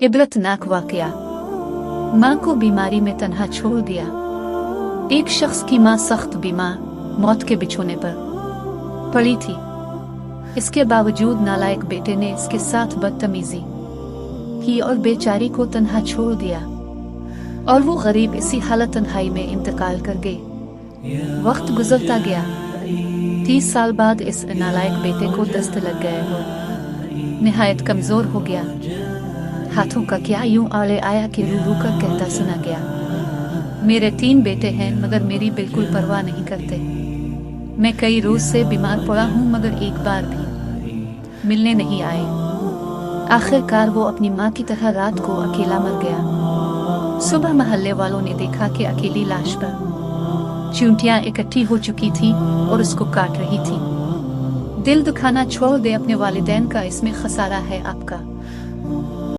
इबरतनाक वाकया। माँ को बीमारी में तन्हा छोड़ दिया। एक शख्स की माँ सख्त बीमार मौत के बिछोने पर पड़ी थी। इसके बावजूद नालायक बेटे ने इसके साथ बदतमीजी की और बेचारी को तन्हा छोड़ दिया, और वो गरीब इसी हालत तन्हाई में इंतकाल कर गई। वक्त गुजरता गया। 30 साल बाद इस नालायक बेटे को दस्त लग गए। वो निहायत कमजोर हो गया। हाथों का क्या यूं आड़े आया कि रू रू कर कहता सुना गया, मेरे 3 बेटे हैं मगर मेरी बिल्कुल परवाह नहीं करते। मैं कई रोज से बीमार पड़ा हूं मगर एक बार भी मिलने नहीं आए। आखिरकार वो अपनी माँ की तरह रात को अकेला मर गया। सुबह मोहल्ले वालों ने देखा कि अकेली लाश पर चींटियां इकट्ठी हो चुकी थी और उसको काट रही थी। दिल दुखाना छोड़ दे, अपने वालिदैन का इसमें खसारा है आपका।